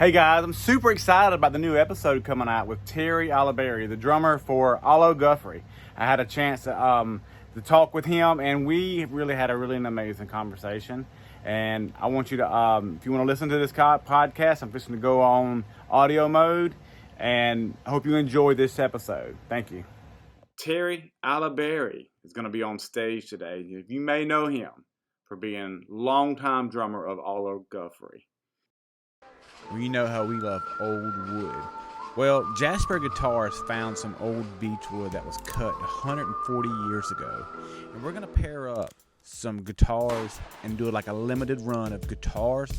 Hey guys, I'm super excited about the new episode coming out with Terry Alaberry, the drummer for Arlo Guthrie. I had a chance to talk with him, and we really had a really amazing conversation. And I want you to, if you want to listen to this podcast, I'm just going to go on audio mode, and I hope you enjoy this episode. Thank you. Terry Alaberry is going to be on stage today. You may know him for being longtime drummer of Arlo Guthrie. We know how we love old wood. Well, Jasper Guitars found some old beech wood that was cut 140 years ago. And we're going to pair up some guitars and do like a limited run of guitars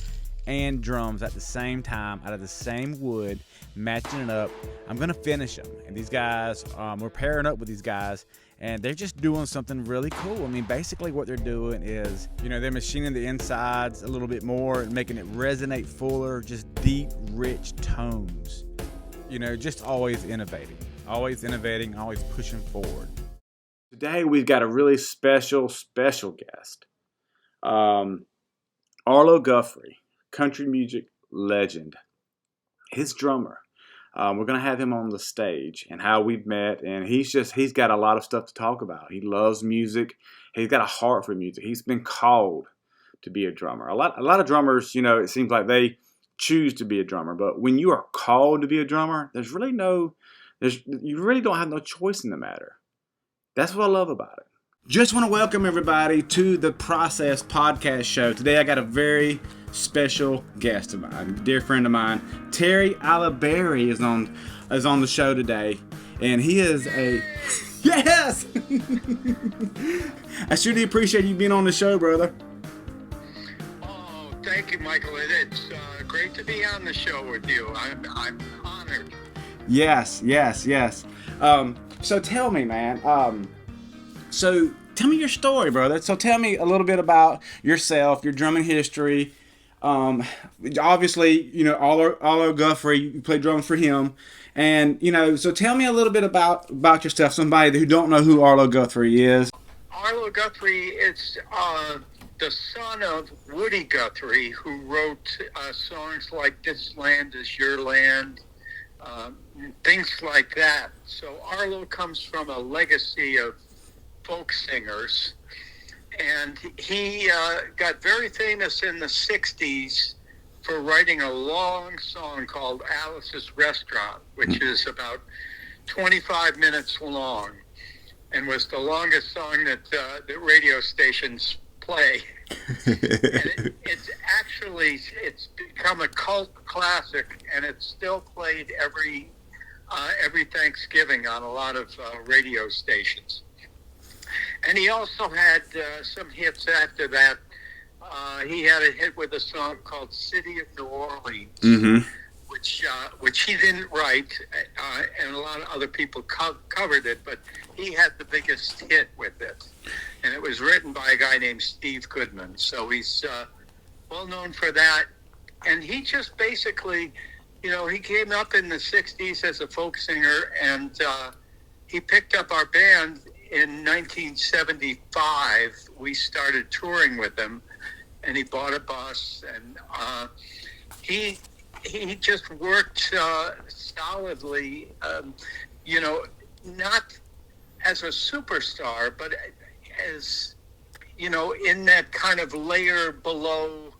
and drums at the same time out of the same wood, matching it up. I'm going to finish them. And these guys, we're pairing up with these guys, and they're just doing something really cool. I mean, basically what they're doing is, they're machining the insides a little bit more and making it resonate fuller, just deep, rich tones. Just always innovating, always pushing forward. Today we've got a really special guest. Arlo Guthrie, country music legend. His drummer. We're going to have him on the stage and how we've met, and he's got a lot of stuff to talk about. He loves music. He's got a heart for music. He's been called to be a drummer. A lot of drummers, it seems like they choose to be a drummer, but when you are called to be a drummer, you really don't have no choice in the matter. That's what I love about it. Just want to welcome everybody to the Process Podcast Show. Today I got a very special guest of mine, a dear friend of mine. Terry Alaberry is on the show today, and he is a yes. I surely appreciate you being on the show, brother. Oh, thank you, Michael. It's great to be on the show with you. I'm honored. Yes. So tell me, man. So tell me your story, brother. So tell me a little bit about yourself, your drumming history. Obviously, Arlo Guthrie, you play drums for him. And, so tell me a little bit about yourself, somebody who don't know who Arlo Guthrie is. Arlo Guthrie is the son of Woody Guthrie, who wrote songs like This Land Is Your Land, things like that. So Arlo comes from a legacy of folk singers, and he got very famous in the 60s for writing a long song called Alice's Restaurant, which is about 25 minutes long and was the longest song that the radio stations play. And it's become a cult classic, and it's still played every Thanksgiving on a lot of radio stations. And he also had some hits after that. He had a hit with a song called City of New Orleans, which he didn't write, and a lot of other people covered it, but he had the biggest hit with it. And it was written by a guy named Steve Goodman. So he's well known for that. And he just basically, he came up in the 60s as a folk singer, and he picked up our band in 1975. We started touring with him, and he bought a bus, and he just worked solidly, not as a superstar, but as, in that kind of layer below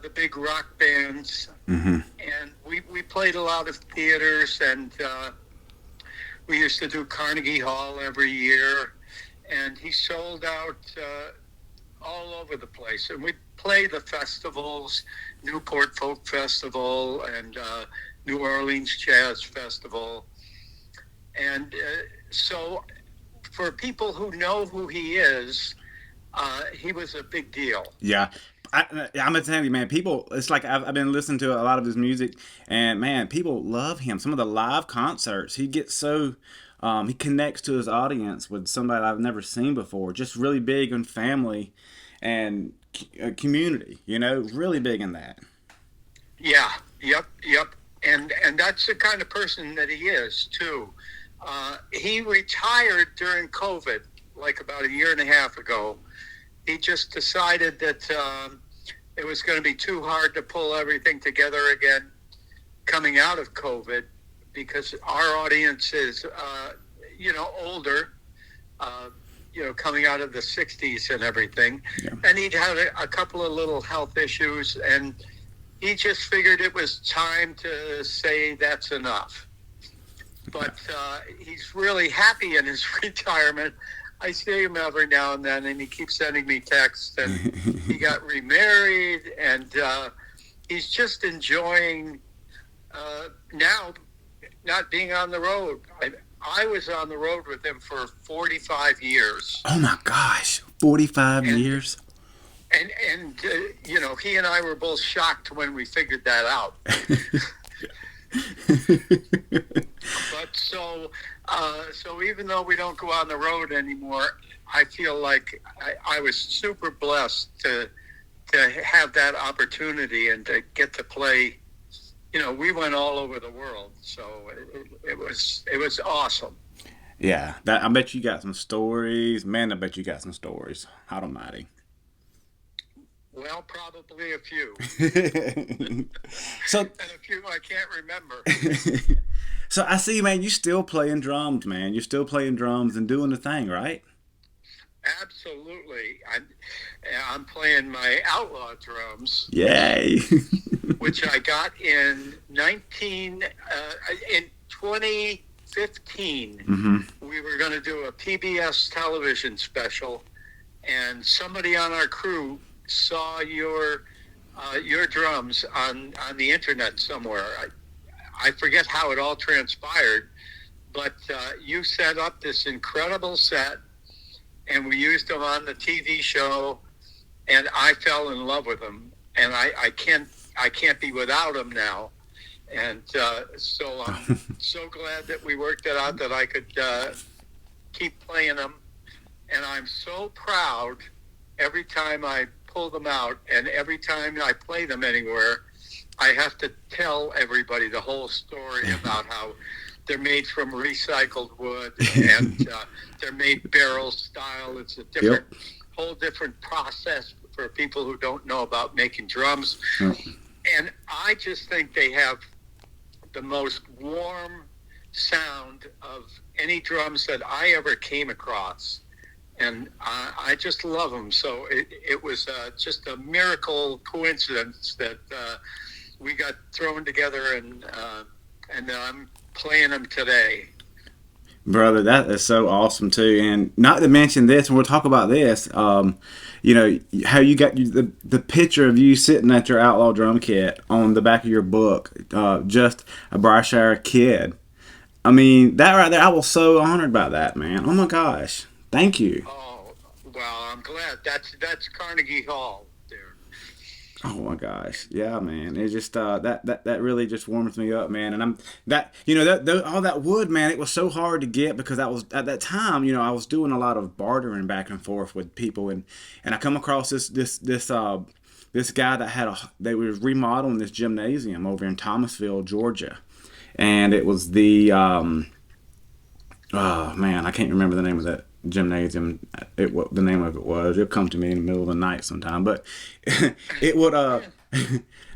the big rock bands. Mm-hmm. And we played a lot of theaters, and we used to do Carnegie Hall every year, and he sold out all over the place. And we play the festivals, Newport Folk Festival and New Orleans Jazz Festival. And so for people who know who he is, he was a big deal. Yeah. I'm gonna tell you, man. People, it's like I've been listening to a lot of his music, and man, people love him. Some of the live concerts, he gets so he connects to his audience with somebody I've never seen before. Just really big on family and community. Really big in that. Yeah. Yep. And that's the kind of person that he is too. He retired during COVID, like about a year and a half ago. He just decided that it was going to be too hard to pull everything together again. coming out of COVID, because our audience is, older, coming out of the 60s and everything. Yeah. And he'd had a couple of little health issues, and he just figured it was time to say that's enough. But he's really happy in his retirement. I see him every now and then, and he keeps sending me texts. And he got remarried, and he's just enjoying now not being on the road. I was on the road with him for 45 years. Oh my gosh, 45 years. And he and I were both shocked when we figured that out. But so even though we don't go on the road anymore, I feel like I was super blessed to have that opportunity and to get to play. We went all over the world, so it was awesome. Yeah, I bet you got some stories. Man, I bet you got some stories. Hot almighty. Well, probably a few. So, And a few I can't remember. so I see, man, you still playing drums, man. You're still playing drums and doing the thing, right? Absolutely. I'm playing my outlaw drums. Yay. Which I got in 2015. Mm-hmm. We were going to do a PBS television special, and somebody on our crew saw your drums on the internet somewhere. I forget how it all transpired, but you set up this incredible set, and we used them on the TV show, and I fell in love with them, and I can't be without them now. And so I'm so glad that we worked it out that I could keep playing them. And I'm so proud every time I pull them out, and every time I play them anywhere, I have to tell everybody the whole story about how they're made from recycled wood, and they're made barrel style. It's a whole different process for people who don't know about making drums. Yep. And I just think they have the most warm sound of any drums that I ever came across. And I just love them. So it was just a miracle coincidence that we got thrown together, and I'm playing them today. Brother, that is so awesome too. And not to mention this, and we'll talk about this, how you got the picture of you sitting at your outlaw drum kit on the back of your book, just a Briarshire kid. I mean, that right there, I was so honored by that, man. Oh my gosh. Thank you. Oh, well, I'm glad. That's Carnegie Hall there. Oh my gosh, yeah, man. It just that really just warms me up, man. And I'm all that wood, man. It was so hard to get because I was at that time, I was doing a lot of bartering back and forth with people, and I come across this guy that they were remodeling this gymnasium over in Thomasville, Georgia, and it was the oh man, I can't remember the name of that gymnasium. What the name of it was. It'll come to me in the middle of the night sometime. But it would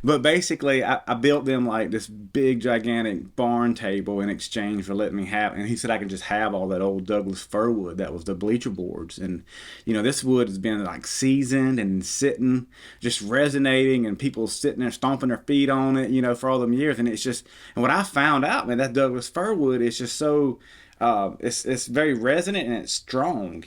but basically I built them like this big gigantic barn table in exchange for letting me have, and he said I could just have all that old Douglas fir wood that was the bleacher boards. And this wood has been like seasoned and sitting just resonating, and people sitting there stomping their feet on it, for all them years. And it's just, and what I found out, man, that Douglas fir wood is just so it's very resonant and it's strong,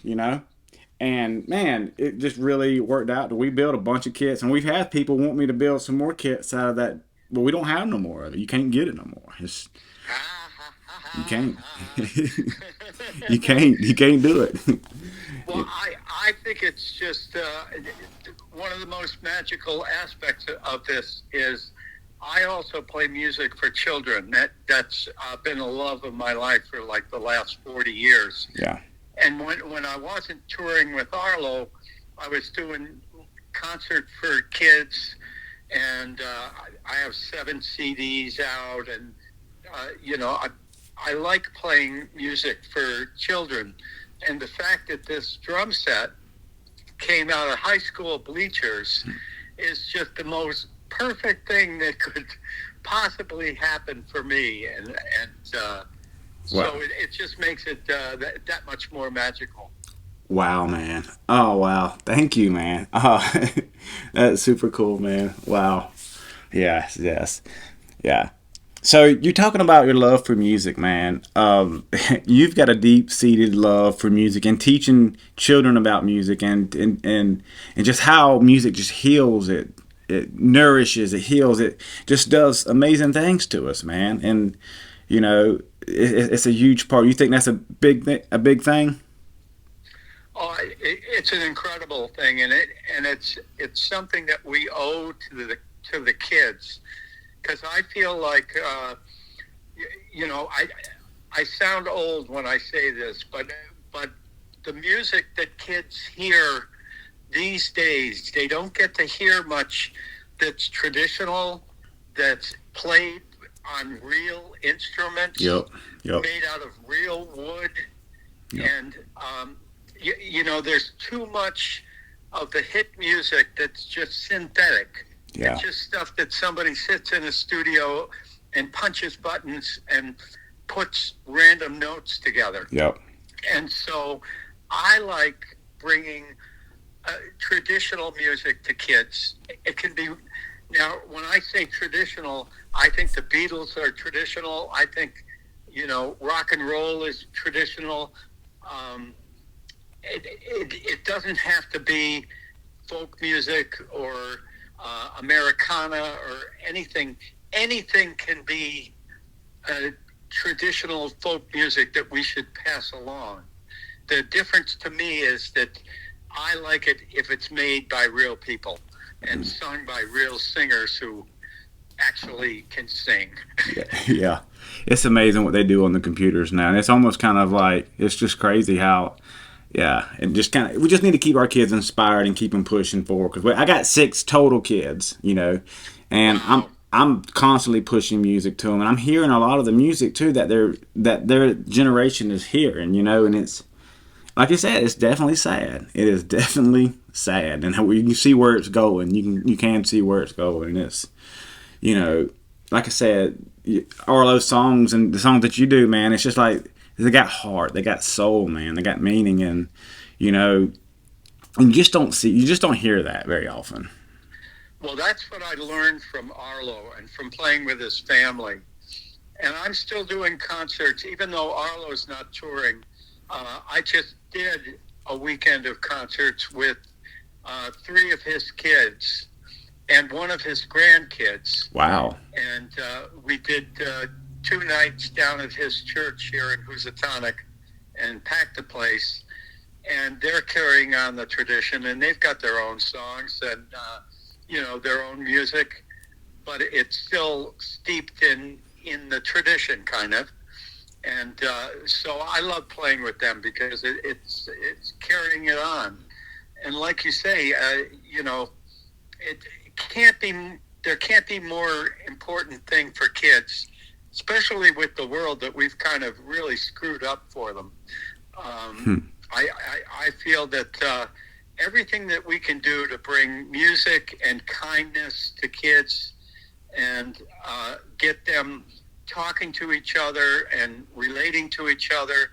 and man, it just really worked out. We built a bunch of kits, and we've had people want me to build some more kits out of that, but we don't have no more of it. You can't get it no more. You can't. you can't do it. Well, I think it's just one of the most magical aspects of this is I also play music for children. That's been a love of my life for like the last 40 years. Yeah. And when I wasn't touring with Arlo, I was doing concert for kids, and I have 7 CDs out, and I like playing music for children. And the fact that this drum set came out of high school bleachers is just the most perfect thing that could possibly happen for me, and Wow. so it just makes it that much more magical. Wow, man. Oh, wow. Thank you, man. Oh, that's super cool, man. Wow. Yes, yes. Yeah. So you're talking about your love for music, man. You've got a deep-seated love for music and teaching children about music and just how music just heals it. It nourishes, it heals, it just does amazing things to us, man. And you know, it's a huge part. You think that's a big thing? Oh, it's an incredible thing, and it's something that we owe to the kids, because I feel like you know, I sound old when I say this, but the music that kids hear these days, they don't get to hear much that's traditional, that's played on real instruments, Yep. Yep. made out of real wood, Yep. and you know, there's too much of the hit music that's just synthetic. Yeah. It's just stuff that somebody sits in a studio and punches buttons and puts random notes together. Yep. And so I like bringing traditional music to kids. It can be, now, when I say traditional, I think the Beatles are traditional. I think, you know, rock and roll is traditional. It doesn't have to be folk music or Americana or anything. Anything can be traditional folk music that we should pass along. The difference to me is that I like it if it's made by real people and sung by real singers who actually can sing. Yeah. It's amazing what they do on the computers now. And it's almost kind of like, it's just crazy how, yeah, and just kind of, we just need to keep our kids inspired and keep them pushing forward. Because I got 6 total kids, you know, and Wow. I'm constantly pushing music to them. And I'm hearing a lot of the music too that their generation is hearing, you know, and it's, like I said, it's definitely sad. It is definitely sad, and you can see where it's going. You can see where it's going. And it's, you know, like I said, Arlo's songs and the songs that you do, man. It's just like they got heart, they got soul, man. They got meaning, and you know, you just don't hear that very often. Well, that's what I learned from Arlo and from playing with his family. And I'm still doing concerts, even though Arlo's not touring. I just did a weekend of concerts with 3 of his kids and 1 of his grandkids. Wow. And we did 2 nights down at his church here in Housatonic and packed the place. And they're carrying on the tradition, and they've got their own songs and, you know, their own music, but it's still steeped in the tradition, kind of. And so I love playing with them because it's carrying it on. And like you say, you know, it can't be, there can't be more important thing for kids, especially with the world that we've kind of really screwed up for them. I feel that everything that we can do to bring music and kindness to kids and get them talking to each other and relating to each other,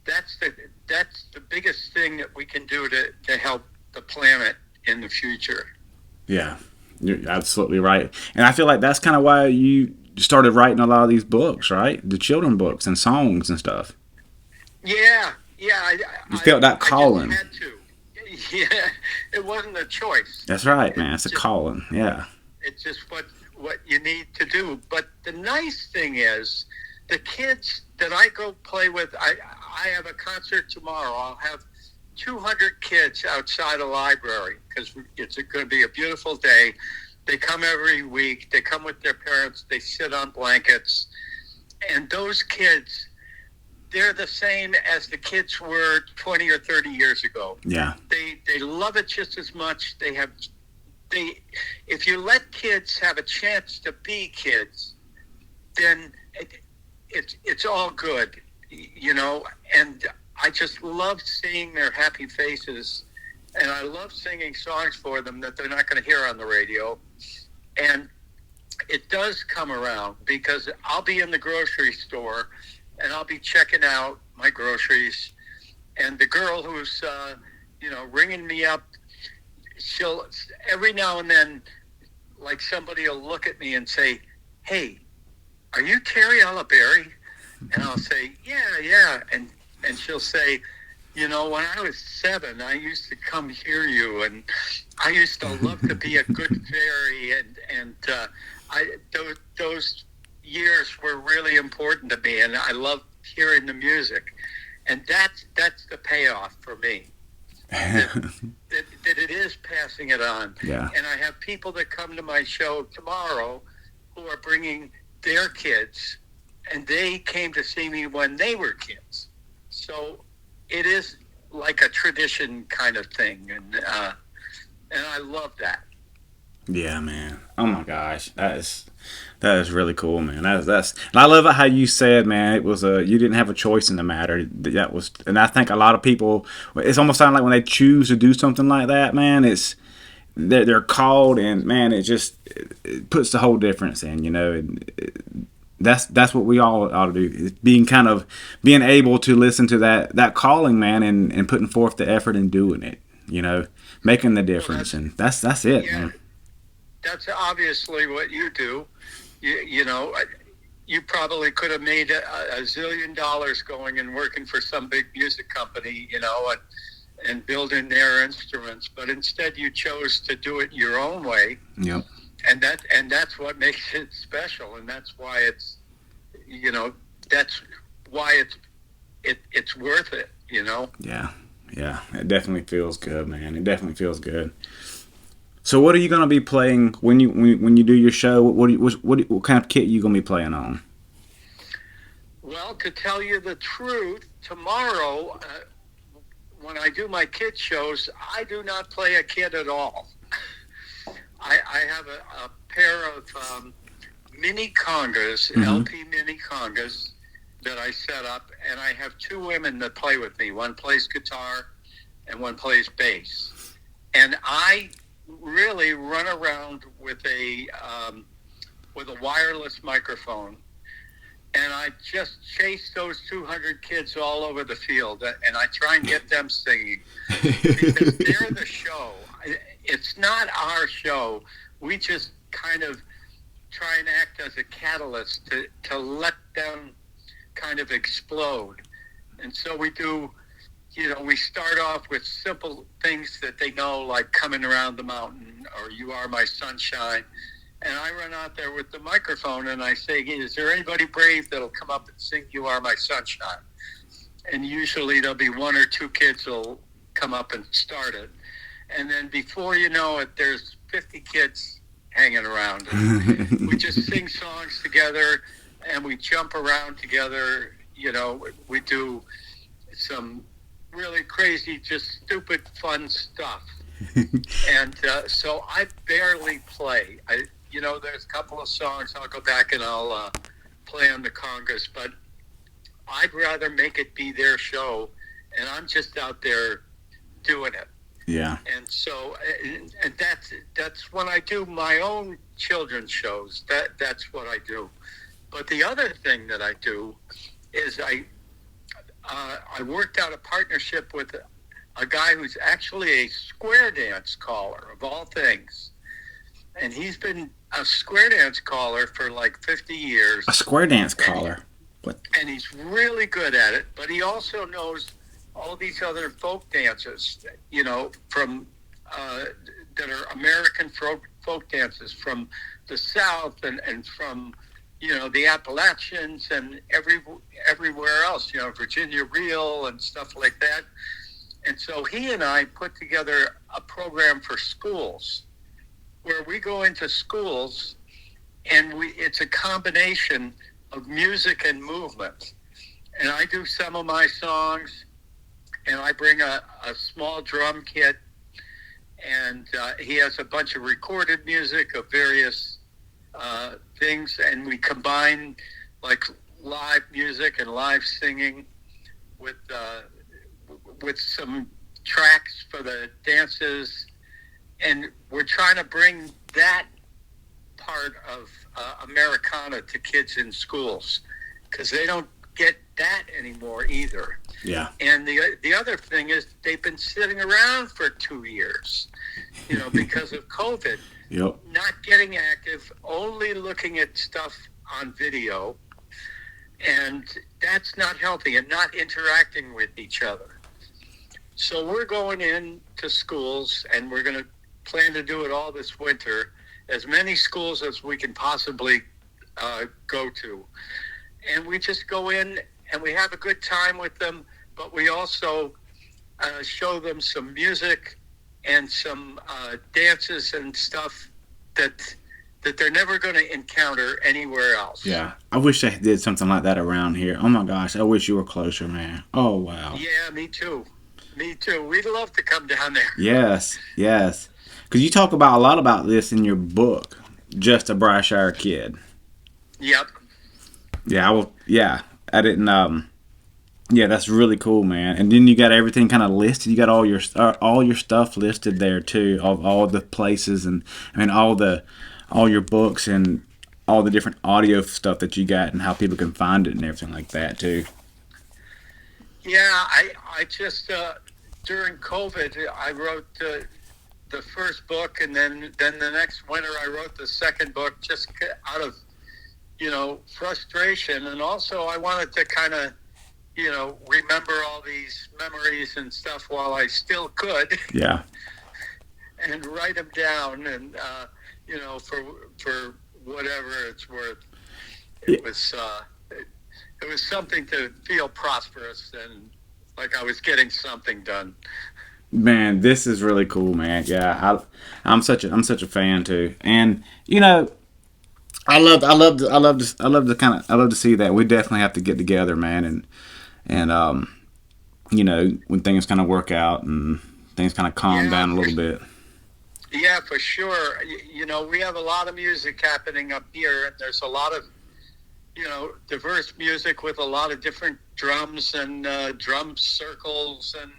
that's the biggest thing that we can do to help the planet in the future. Yeah, you're absolutely right. And I feel like that's kind of why you started writing a lot of these books, right? The children books and songs and stuff. Yeah, You felt that calling. I just had to. Yeah, it wasn't a choice. That's right, man. It's a calling. Yeah. It's just what you need to do. But the nice thing is, the kids that I go play with, I have a concert tomorrow. I'll have 200 kids outside a library because it's going to be a beautiful day. They come every week. They come with their parents. They sit on blankets. And those kids, they're the same as the kids were 20 or 30 years ago. Yeah. They love it just as much. If you let kids have a chance to be kids, then it's all good, you know. And I just love seeing their happy faces, and I love singing songs for them that they're not going to hear on the radio. And it does come around because I'll be in the grocery store and I'll be checking out my groceries, and the girl who's ringing me up, she'll every now and then, like, somebody will look at me and say, "Hey, are you Terry Alaberry?" And I'll say, "Yeah," and she'll say, "When I was 7, I used to come hear you, and I used to love to be a good fairy, and those years were really important to me, and I love hearing the music." And that's the payoff for me. that it is passing it on. Yeah. And I have people that come to my show tomorrow who are bringing their kids, and they came to see me when they were kids. So it is like a tradition kind of thing, and I love that. Yeah, man. Oh my gosh, that is really cool, man. That's and I love it how you said, man. It was you didn't have a choice in the matter. That was, and I think a lot of people. It's almost sound like when they choose to do something like that, man. It's they're called, and man, it puts the whole difference in, And that's what we all ought to do. Is being able to listen to that calling, man, and putting forth the effort and doing it. Making the difference, and that's it, Yeah, man. that's obviously what you do. You probably could have made a zillion dollars going and working for some big music company, and building their instruments, but instead you chose to do it your own way, Yep. and that's what makes it special, and that's why that's why it's worth it. Yeah. Yeah. It definitely feels good, man. It definitely feels good. So, what are you gonna be playing when you do your show? What kind of kit are you gonna be playing on? Well, to tell you the truth, tomorrow, when I do my kid shows, I do not play a kid at all. I have a pair of mini congas, LP mini congas, that I set up, and I have 2 women that play with me. One plays guitar, and one plays bass. And I really run around with a wireless microphone, and I just chase those 200 kids all over the field, and I try and get them singing because they're the show. It's not our show. We just kind of try and act as a catalyst to let them kind of explode. And so we do, we start off with simple things that they know, like Coming Around the Mountain or You Are My Sunshine. And I run out there with the microphone and I say, "Is there anybody brave that'll come up and sing You Are My Sunshine?" And usually there'll be 1 or 2 kids will come up and start it. And then before you know it, there's 50 kids hanging around. And we just sing songs together and we jump around together. We do some really crazy, just stupid, fun stuff. And so I barely play. There's a couple of songs I'll go back and I'll play on the congas, but I'd rather make it be their show, and I'm just out there doing it. Yeah. And so, and that's when I do my own children's shows. That's what I do. But the other thing that I do is I worked out a partnership with a guy who's actually a square dance caller, of all things. And he's been a square dance caller for like 50 years. A square dance caller. What? And he's really good at it, but he also knows all these other folk dances, from that are American folk dances from the South and from, the Appalachians and everywhere else, Virginia Reel and stuff like that. And so he and I put together a program for schools where we go into schools and it's a combination of music and movement. And I do some of my songs, and I bring a small drum kit, and he has a bunch of recorded music of various things, and we combine like live music and live singing with some tracks for the dances, and we're trying to bring that part of Americana to kids in schools, because they don't get that anymore either. Yeah. And the other thing is they've been sitting around for 2 years, because of COVID. Yep. Not getting active, only looking at stuff on video, and that's not healthy, and not interacting with each other. So we're going into schools, and we're going to plan to do it all this winter, as many schools as we can possibly go to. And we just go in and we have a good time with them, but we also show them some music and some dances and stuff that they're never going to encounter anywhere else. Yeah. I wish they did something like that around here. Oh, my gosh. I wish you were closer, man. Oh, wow. Yeah, me too. Me too. We'd love to come down there. Yes. Yes. Because you talk about a lot about this in your book, Just a Brashire Kid. Yep. Yeah, I didn't. Yeah, that's really cool, man. And then you got everything kind of listed. You got all your stuff listed there too, of all the places and all your books and all the different audio stuff that you got and how people can find it and everything like that too. Yeah, I just during COVID I wrote the first book, and then the next winter I wrote the second book, just out of frustration, and also I wanted to kind of remember all these memories and stuff while I still could. Yeah. And write them down, and for whatever it's worth. It was something to feel prosperous and like I was getting something done. Man, this is really cool, man. Yeah, I'm such a fan too, and I love to see that. We definitely have to get together, man, and when things kind of work out and things kind of calm down a little bit. Yeah, for sure. We have a lot of music happening up here, and there's a lot of diverse music with a lot of different drums and drum circles and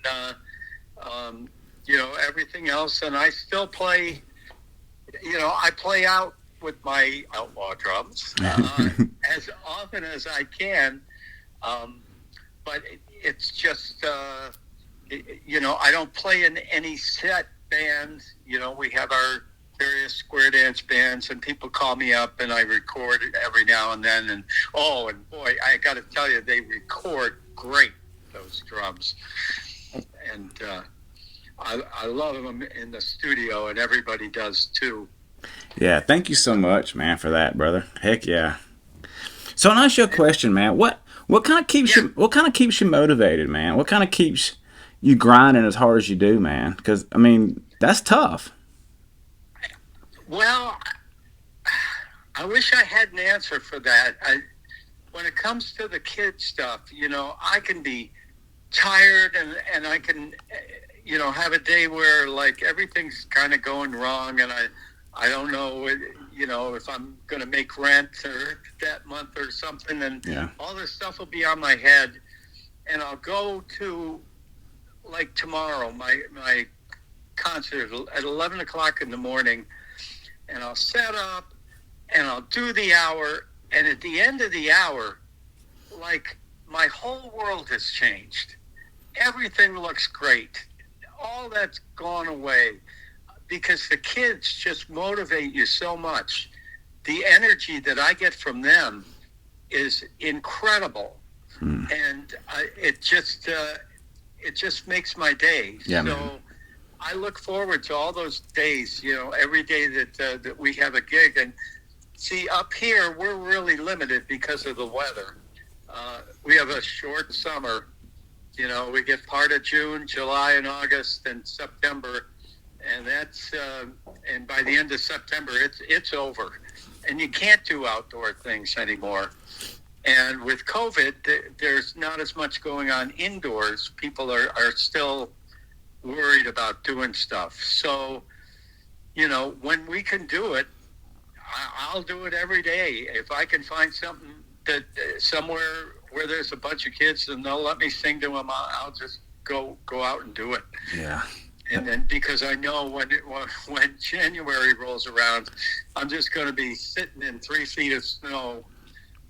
everything else. And I still play. I play out with my outlaw drums as often as I can, but it's just I don't play in any set band. We have our various square dance bands, and people call me up and I record every now and then, and boy, I got to tell you, they record great, those drums, and I love them in the studio, and everybody does too. Yeah, thank you so much, man, for that, brother. Heck yeah. So, I'll ask you a question, man. What kind of keeps you motivated, man? What kind of keeps you grinding as hard as you do, man? Because that's tough. Well, I wish I had an answer for that. When it comes to the kid stuff, I can be tired, and I can have a day where like everything's kind of going wrong, and I don't know, if I'm going to make rent or that month or something, and all this stuff will be on my head, and I'll go to, like tomorrow, my concert at 11 o'clock in the morning, and I'll set up, and I'll do the hour, and at the end of the hour, like, my whole world has changed. Everything looks great. All that's gone away, because the kids just motivate you so much. The energy that I get from them is incredible, and it just makes my day. Yeah, so man. I look forward to all those days. Every day that we have a gig. And see, up here we're really limited because of the weather. We have a short summer. We get part of June, July, and August, and September. And that's and by the end of September, it's over, and you can't do outdoor things anymore. And with COVID, there's not as much going on indoors. People are still worried about doing stuff. So, when we can do it, I'll do it every day. If I can find something that somewhere where there's a bunch of kids and they'll let me sing to them, I'll just go out and do it. Yeah. And then because I know when January rolls around, I'm just going to be sitting in 3 feet of snow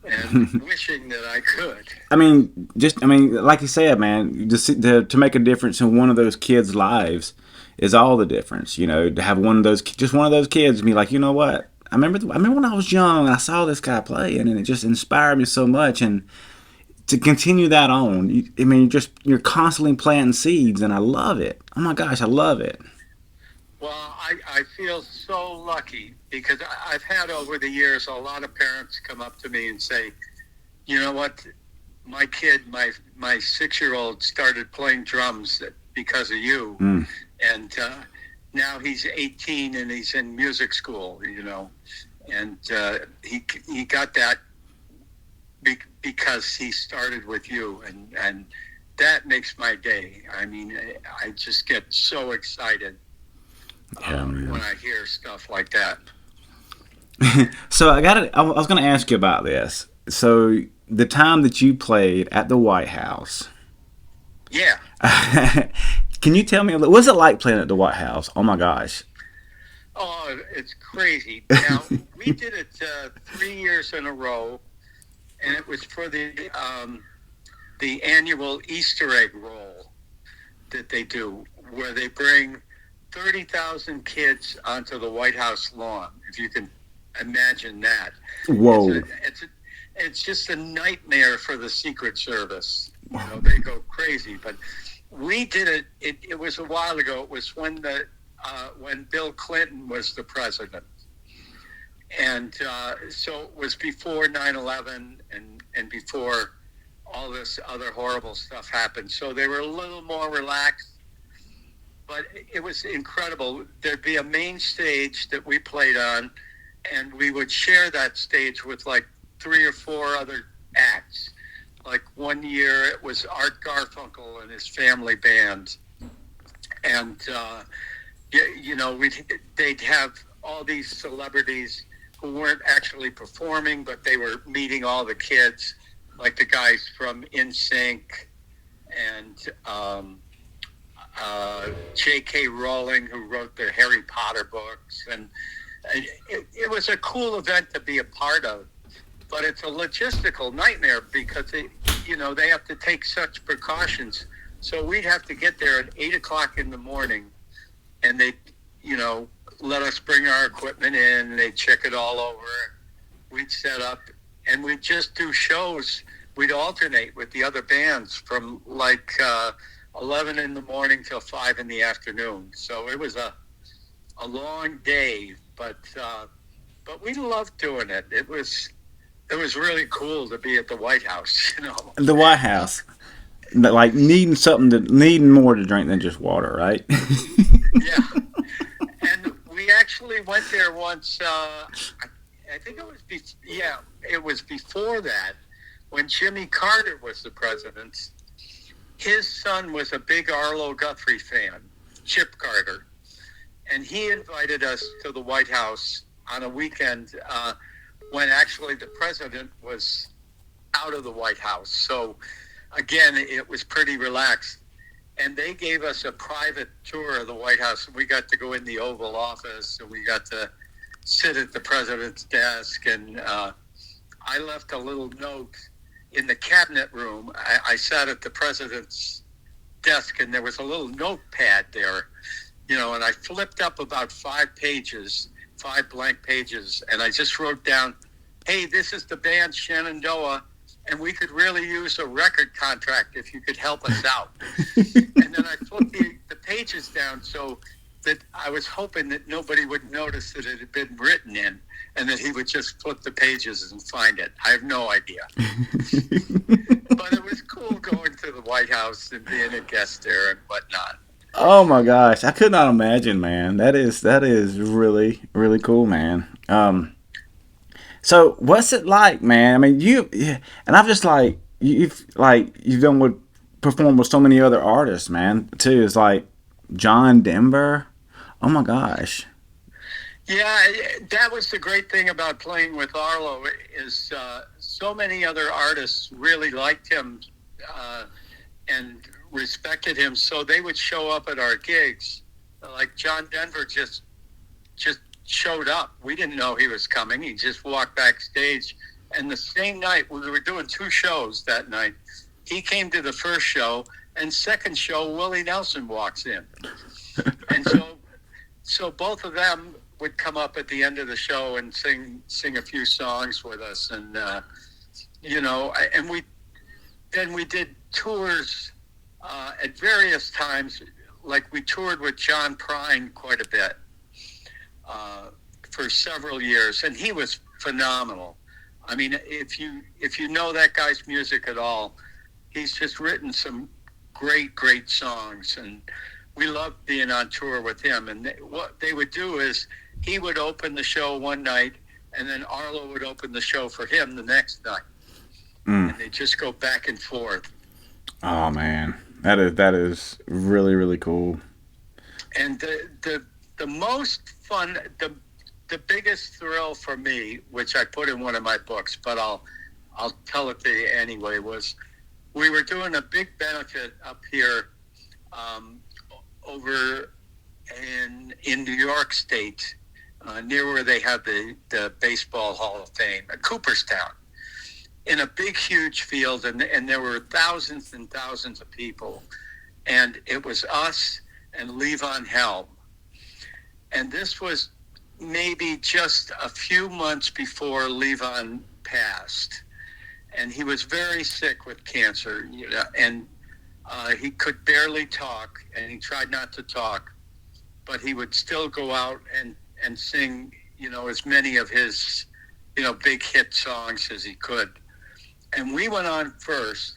and wishing that I could. I mean, like you said, man, to make a difference in one of those kids' lives is all the difference. You know, to have just one of those kids, be like, you know what? I remember when I was young and I saw this guy playing, and it just inspired me so much. And to continue that on, you're constantly planting seeds, and I love it. Oh my gosh, I love it. Well, I feel so lucky because I've had over the years a lot of parents come up to me and say, you know what, my kid, my 6-year-old started playing drums because of you. And now he's 18 and he's in music school, you know, and he got that because he started with you, and that makes my day. I mean, I just get so excited when I hear stuff like that. So I was going to ask you about this. So the time that you played at the White House. Yeah. Can you tell me, what was it like playing at the White House? Oh my gosh. Oh, it's crazy. Now, we did it 3 years in a row, and it was for the annual Easter egg roll that they do, where they bring 30,000 kids onto the White House lawn, if you can imagine that. Whoa. It's just a nightmare for the Secret Service. You know, they go crazy. But we did it. It was a while ago. It was when Bill Clinton was the president. And so it was before 9/11 and before all this other horrible stuff happened. So they were a little more relaxed. But it was incredible. There'd be a main stage that we played on, and we would share that stage with like 3 or 4 other acts. Like one year it was Art Garfunkel and his family band. And, you know, they'd have all these celebrities who weren't actually performing, but they were meeting all the kids, like the guys from NSYNC and J.K. Rowling, who wrote the Harry Potter books. And it was a cool event to be a part of. But it's a logistical nightmare because they have to take such precautions. So we'd have to get there at 8 o'clock in the morning, and they, let us bring our equipment in. They'd check it all over. We'd set up, and we'd just do shows. We'd alternate with the other bands from 11 in the morning till 5 in the afternoon. So it was a long day, but we loved doing it. It was really cool to be at the White House, The White House. Like needing more to drink than just water, right? Yeah. And we actually went there once, I think it was before that, when Jimmy Carter was the president. His son was a big Arlo Guthrie fan, Chip Carter. And he invited us to the White House on a weekend when actually the president was out of the White House. So, again, it was pretty relaxed. And they gave us a private tour of the White House. And we got to go in the Oval Office, and we got to sit at the president's desk. And I left a little note in the cabinet room. I sat at the president's desk, and there was a little notepad there, and I flipped up about 5 blank pages, and I just wrote down, hey, this is the band Shenandoah, and we could really use a record contract if you could help us out. And then I flipped the pages down so that I was hoping that nobody would notice that it had been written in, and that he would just flip the pages and find it. I have no idea. But it was cool going to the White House and being a guest there and whatnot. Oh my gosh, I could not imagine, man. That is really, really cool, man. So what's it like, man? I mean, and I've just you've performed with so many other artists, man, too. It's like John Denver. Oh my gosh. Yeah, that was the great thing about playing with Arlo is so many other artists really liked him and respected him, so they would show up at our gigs. like John Denver just showed up. We didn't know he was coming. He just walked backstage. And the same night, we were doing 2 shows that night. He came to the first show, and second show, Willie Nelson walks in. And so both of them would come up at the end of the show and sing a few songs with us. And, and we did tours at various times. Like we toured with John Prine quite a bit for several years, and he was phenomenal. I mean, if you know that guy's music at all, he's just written some great songs, and we loved being on tour with him. And what they would do is he would open the show one night, and then Arlo would open the show for him the next night, and they just go back and forth. Oh man, that is really really cool. And the most fun, the biggest thrill for me, which I put in one of my books, but I'll tell it to you anyway, was we were doing a big benefit up here over in New York State, near where they have the Baseball Hall of Fame, at Cooperstown, in a big, huge field, and there were thousands and thousands of people, and it was us and Levon Helm. And this was maybe just a few months before Levon passed. And he was very sick with cancer, and he could barely talk, and he tried not to talk, but he would still go out and sing, as many of his, big hit songs as he could. And we went on first,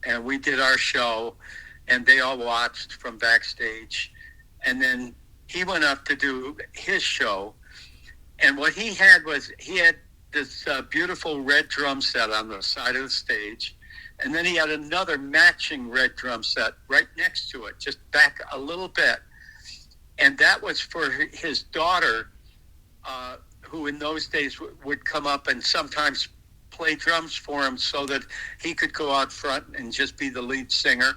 and we did our show, and they all watched from backstage. And then he went up to do his show. And what he had was, he had this beautiful red drum set on the side of the stage. And then he had another matching red drum set right next to it, just back a little bit. And that was for his daughter, who in those days would come up and sometimes play drums for him so that he could go out front and just be the lead singer.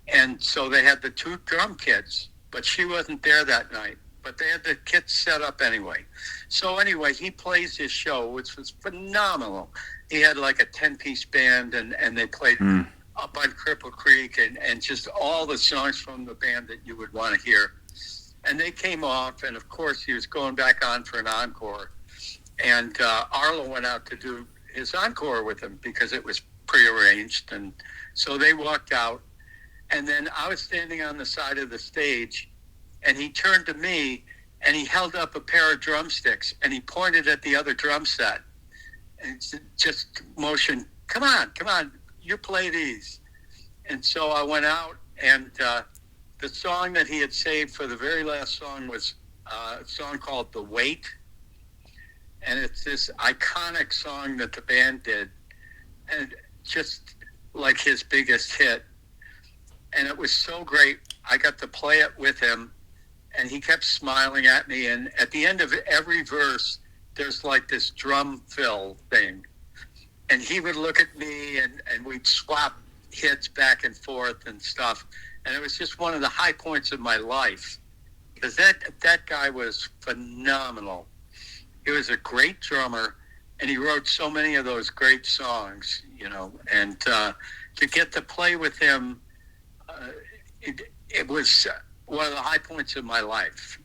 And so they had the 2 drum kits, but she wasn't there that night. But they had the kits set up anyway. So anyway, he plays his show, which was phenomenal. He had like a 10-piece band, and they played Up on Cripple Creek and just all the songs from the band that you would want to hear. And they came off, and of course he was going back on for an encore. And Arlo went out to do his encore with him because it was prearranged. And so they walked out. And then I was standing on the side of the stage, and he turned to me, and he held up a pair of drumsticks, and he pointed at the other drum set, and just motioned, come on, you play these. And so I went out, and the song that he had saved for the very last song was a song called The Weight. And it's this iconic song that the band did, and just like his biggest hit. And it was so great. I got to play it with him, and he kept smiling at me. And at the end of every verse, there's like this drum fill thing. And he would look at me, and we'd swap hits back and forth and stuff. And it was just one of the high points of my life, because that guy was phenomenal. He was a great drummer, and he wrote so many of those great songs, and to get to play with him, it was one of the high points of my life.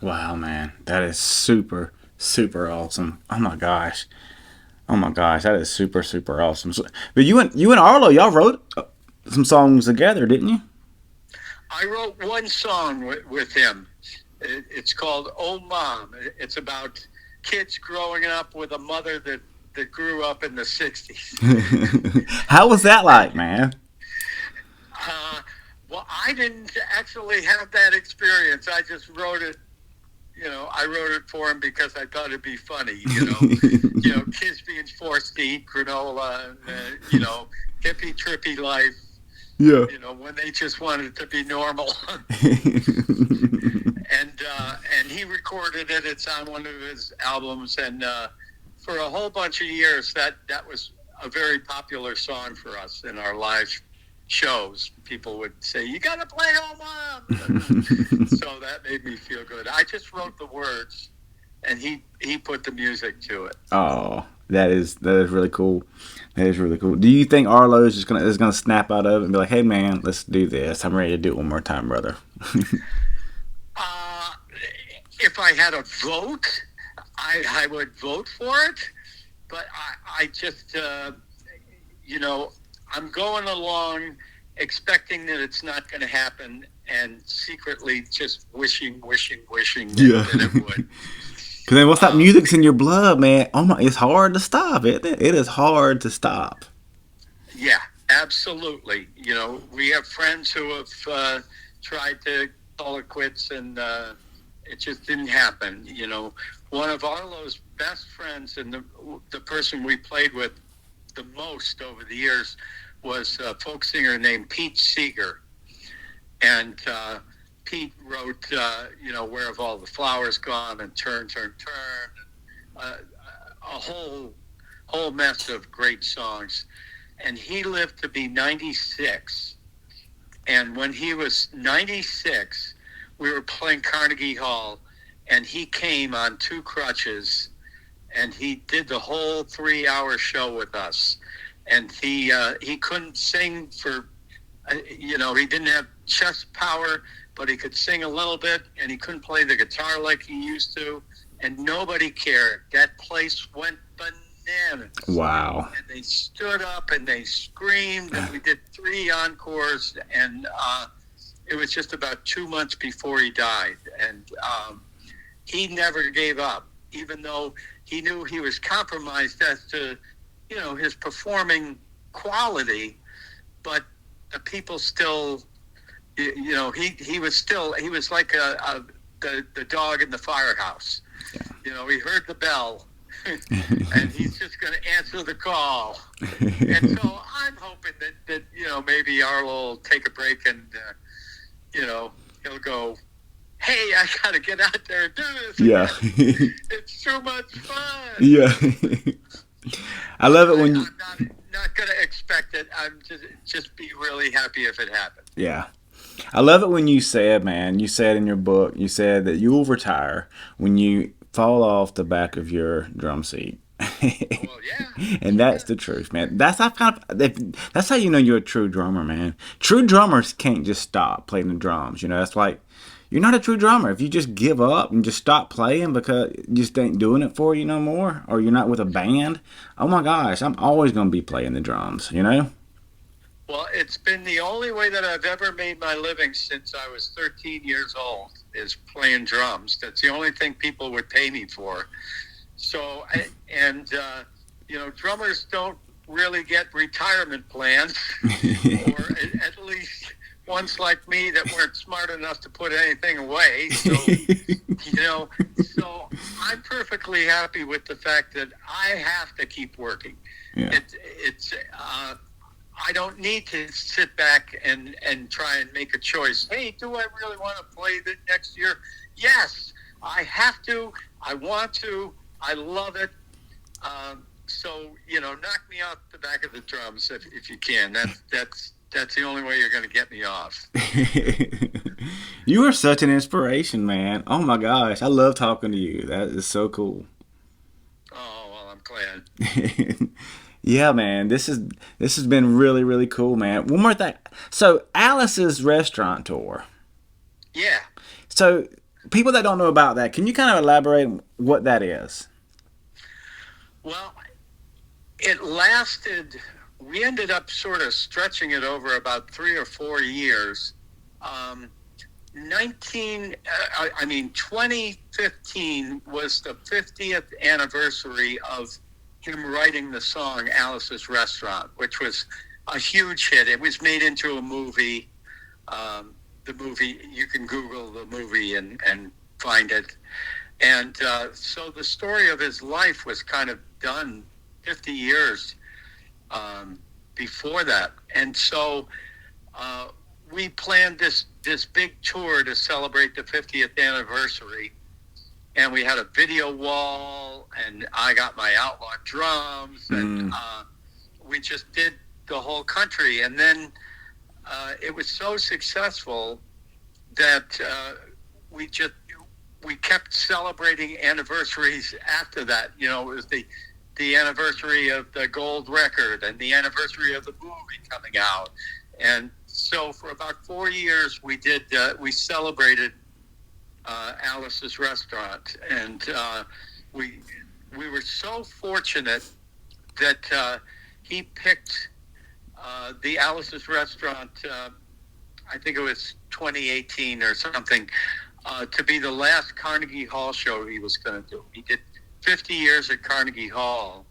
Wow, man, that is super awesome. Oh my gosh, that is super awesome. So, but you and Arlo, y'all wrote some songs together, didn't you? I wrote one song with him. It's called "Oh Mom." It's about kids growing up with a mother that grew up in the 60s. How was that like, man? Well, I didn't actually have that experience. I just wrote it. I wrote it for him because I thought it'd be funny. Kids being forced to eat granola, hippie trippy life. Yeah. When they just wanted to be normal. And he recorded it. It's on one of his albums, and for a whole bunch of years, that was a very popular song for us in our lives. shows, people would say, "You got to play home run." So that made me feel good. I just wrote the words, and he put the music to it. Oh, that is really cool. That is really cool. Do you think Arlo is just gonna snap out of it and be like, "Hey man, let's do this. I'm ready to do it one more time, brother." Uh, if I had a vote, I would vote for it. But I just, I'm going along expecting that it's not going to happen and secretly just wishing Yeah. that it would. Because then, what's that music's in your blood, man? Oh my, it's hard to stop, isn't it? It is hard to stop. Yeah, absolutely. We have friends who have tried to call it quits, and it just didn't happen. One of Arlo's best friends and the person we played with the most over the years was a folk singer named Pete Seeger. And Pete wrote, Where Have All the Flowers Gone, and Turn, Turn, Turn, a whole mess of great songs. And he lived to be 96. And when he was 96, we were playing Carnegie Hall, and he came on 2 crutches, and he did the whole 3-hour show with us. And he couldn't sing for, he didn't have chest power, but he could sing a little bit, and he couldn't play the guitar like he used to, and nobody cared. That place went bananas. Wow. And they stood up and they screamed, and we did 3 encores, and it was just about 2 months before he died. And he never gave up, even though he knew he was compromised as to, his performing quality, but the people still, he was like the dog in the firehouse. Yeah. He heard the bell, and he's just going to answer the call. And so I'm hoping that maybe Arlo will take a break, and he'll go, "Hey, I got to get out there and do this. Yeah. It's too much fun." Yeah. I love it when you. I'm not going to expect it. I'm just be really happy if it happens. Yeah. I love it when you said, man, you said in your book, you said that you'll retire when you fall off the back of your drum seat. Well, yeah. And that's the truth, man. That's how you know you're a true drummer, man. True drummers can't just stop playing the drums. That's like, you're not a true drummer if you just give up and just stop playing because you just ain't doing it for you no more, or you're not with a band. Oh my gosh, I'm always gonna be playing the drums. Well, it's been the only way that I've ever made my living since I was 13 years old, is playing drums. That's the only thing people would pay me for. So, drummers don't really get retirement plans, or at least ones like me that weren't smart enough to put anything away. So, so I'm perfectly happy with the fact that I have to keep working. Yeah. I don't need to sit back and try and make a choice. Hey, do I really want to play the next year? Yes, I have to. I want to. I love it. So, knock me off the back of the drums if you can. That's the only way you're going to get me off. You are such an inspiration, man. Oh my gosh, I love talking to you. That is so cool. Oh, well, I'm glad. Yeah, man, this has been really, really cool, man. One more thing. So, Alice's restaurant tour. Yeah. So, people that don't know about that, can you kind of elaborate what that is? Well, it lasted. We ended up sort of stretching it over about 3 or 4 years. 2015 was the 50th anniversary of him writing the song Alice's Restaurant, which was a huge hit. It was made into a movie. The movie, you can Google the movie and find it. And so the story of his life was kind of done 50 years before that. And so we planned this big tour to celebrate the 50th anniversary. And we had a video wall, and I got my outlaw drums, and we just did the whole country. And then it was so successful that we just we kept celebrating anniversaries after that. You know, it was the anniversary of the gold record and the anniversary of the movie coming out. And so for about 4 years, we celebrated Alice's Restaurant. And we were so fortunate that he picked the Alice's Restaurant, I think it was 2018 or something, to be the last Carnegie Hall show he was going to do. He did 50 years at Carnegie Hall,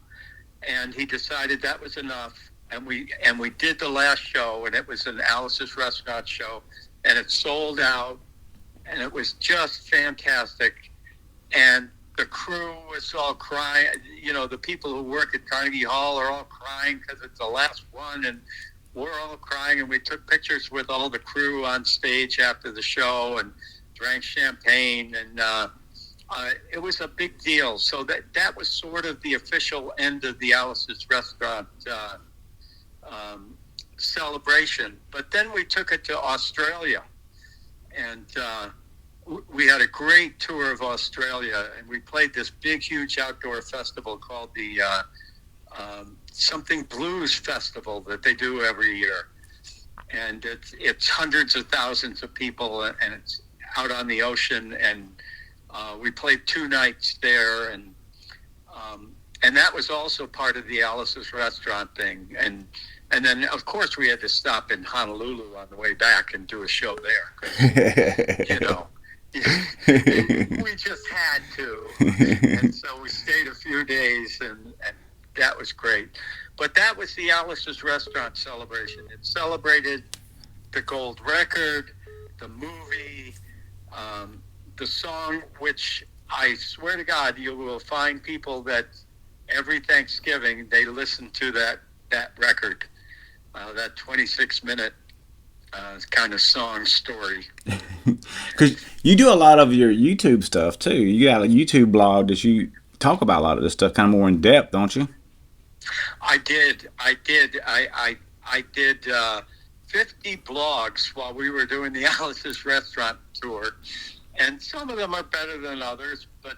and he decided that was enough. And we did the last show, and it was an Alice's Restaurant show, and it sold out, and it was just fantastic. And the crew was all crying. You know, the people who work at Carnegie Hall are all crying because it's the last one, and we're all crying. And we took pictures with all the crew on stage after the show and drank champagne, and it was a big deal. So that was sort of the official end of the Alice's Restaurant celebration. But then we took it to Australia, and we had a great tour of Australia, and we played this big, huge outdoor festival called the Something Blues Festival that they do every year. And it's hundreds of thousands of people, and it's out on the ocean, and we played 2 nights there, and that was also part of the Alice's Restaurant thing. And then, of course, we had to stop in Honolulu on the way back and do a show there. You know, we just had to. And so we stayed a few days, and that was great. But that was the Alice's Restaurant celebration. It celebrated the gold record, the movie, the song, which I swear to God, you will find people that every Thanksgiving they listen to that record, that 26-minute kind of song story. Because you do a lot of your YouTube stuff too. You got a YouTube blog that you talk about a lot of this stuff kind of more in depth, don't you? I did. I did 50 blogs while we were doing the Alice's Restaurant tour, and some of them are better than others. But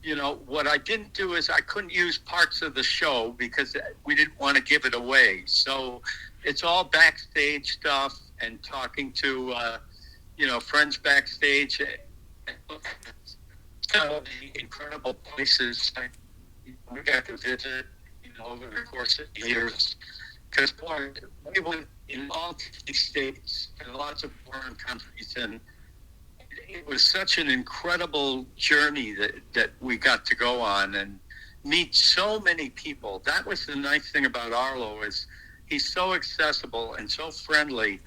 you know, what I didn't do is I couldn't use parts of the show because we didn't want to give it away. So it's all backstage stuff and talking to you know, friends backstage. Some of the incredible places we got to visit, you know, over the course of years. Because we went in all 50 states and lots of foreign countries, and it was such an incredible journey that we got to go on and meet so many people. That was the nice thing about Arlo, is he's so accessible and so friendly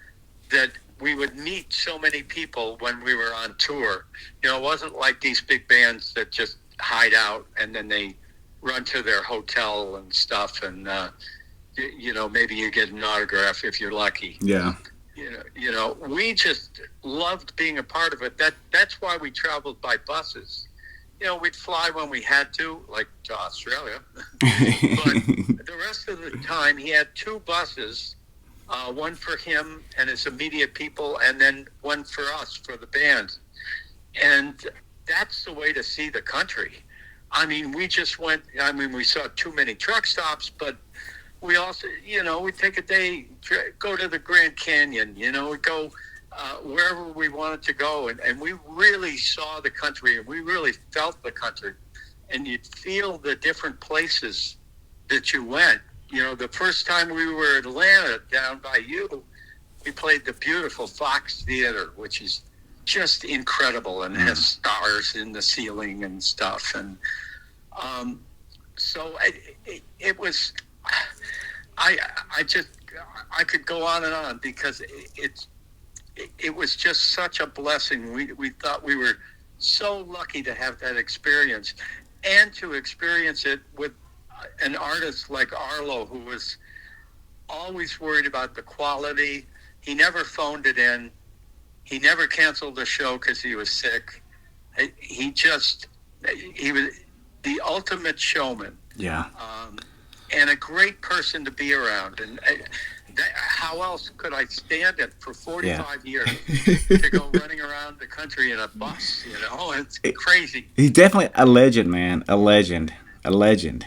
that we would meet so many people when we were on tour. You know, it wasn't like these big bands that just hide out and then they run to their hotel and stuff, and you know, maybe you get an autograph if you're lucky. Yeah. You know, we just loved being a part of it. That's why we traveled by buses. You know, we'd fly when we had to, like to Australia. But the rest of the time, he had 2 buses, one for him and his immediate people, and then one for us, for the band. And that's the way to see the country. I mean, we just went, I mean, we saw too many truck stops, but we also, you know, we take a day, go to the Grand Canyon, you know, we go wherever we wanted to go. And we really saw the country, and we really felt the country. And you'd feel the different places that you went. You know, the first time we were in Atlanta, down by you, we played the beautiful Fox Theater, which is just incredible and has stars in the ceiling and stuff. And so it was... I could go on and on because it was just such a blessing. We thought we were so lucky to have that experience, and to experience it with an artist like Arlo, who was always worried about the quality. He never phoned it in. He never canceled the show because he was sick. He was the ultimate showman. Yeah. And a great person to be around. And how else could I stand it for Yeah. 45 years to go running around the country in a bus? It's crazy. He's definitely a legend, man. A legend. A legend.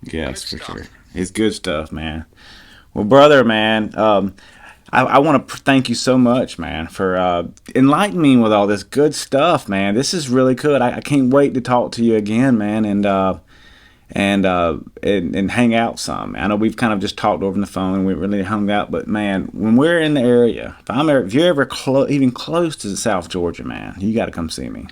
Good Yes, for sure. stuff. It's good stuff, man. Well, brother, man, I want to thank you so much, man, for enlightening me with all this good stuff, man. This is really good. I can't wait to talk to you again, man, and hang out some. I know we've kind of just talked over the phone and we really hung out, but man, when we're in the area, if you're ever even close to South Georgia, man, you got to come see me.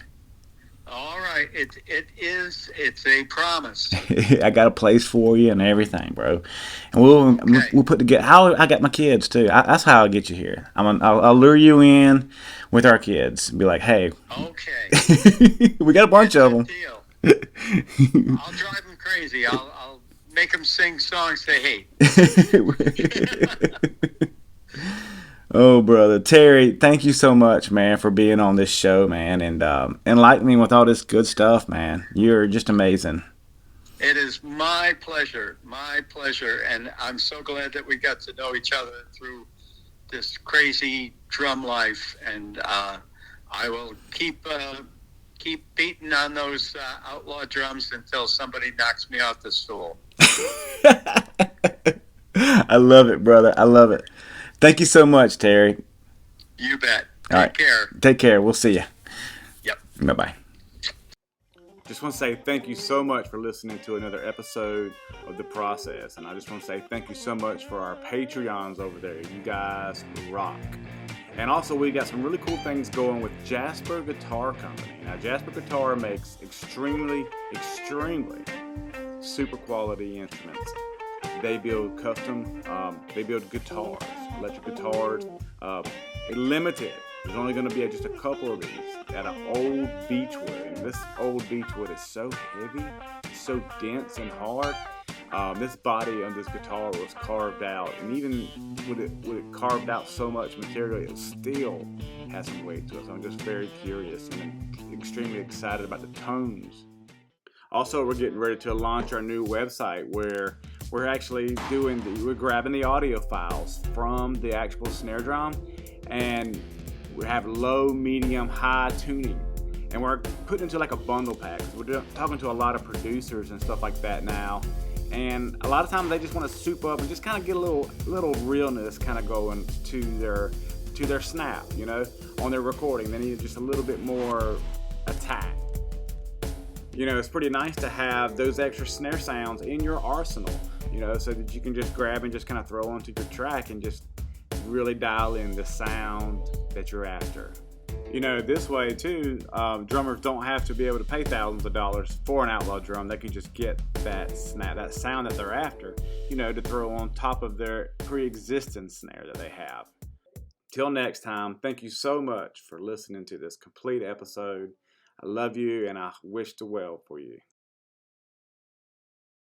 All right. It's a promise. I got a place for you and everything, bro. And Okay. we'll put together. I got my kids too. That's how I'll get you here. I'll lure you in with our kids. Be like, hey, Okay. we got a bunch It's of a them. deal. I'll drive them crazy. I'll make them sing songs they hate. Oh, brother Terry, thank you so much, man, for being on this show, man, and enlightening me with all this good stuff, man. You're just amazing. It is my pleasure, and I'm so glad that we got to know each other through this crazy drum life. And I will keep beating on those outlaw drums until somebody knocks me off the stool. I love it, brother. I love it. Thank you so much, Terry. You bet. All right. Take care. Take care. We'll see you. Yep. Bye bye. Just want to say thank you so much for listening to another episode of The Process. And I just want to say thank you so much for our Patreons over there. You guys rock. And also, we got some really cool things going with Jasper Guitar Company. Now, Jasper Guitar makes extremely super quality instruments. They build they build guitars, electric guitars, limited. There's only going to be just a couple of these at an old beechwood. And this old beechwood is so heavy, so dense and hard. This body on this guitar was carved out, and even with it carved out so much material, it still has some weight to it. So I'm just very curious and extremely excited about the tones. Also, we're getting ready to launch our new website where we're actually we're grabbing the audio files from the actual snare drum, and we have low, medium, high tuning. And we're putting into like a bundle pack. We're talking to a lot of producers and stuff like that now. And a lot of times they just want to soup up and just kind of get a little realness kind of going to their snap, on their recording. They need just a little bit more attack. It's pretty nice to have those extra snare sounds in your arsenal, so that you can just grab and just kind of throw onto your track and just really dial in the sound that you're after. This way too, drummers don't have to be able to pay thousands of dollars for an outlaw drum. They can just get that sound that they're after, to throw on top of their pre-existing snare that they have. Till next time, thank you so much for listening to this complete episode. I love you and I wish the well for you.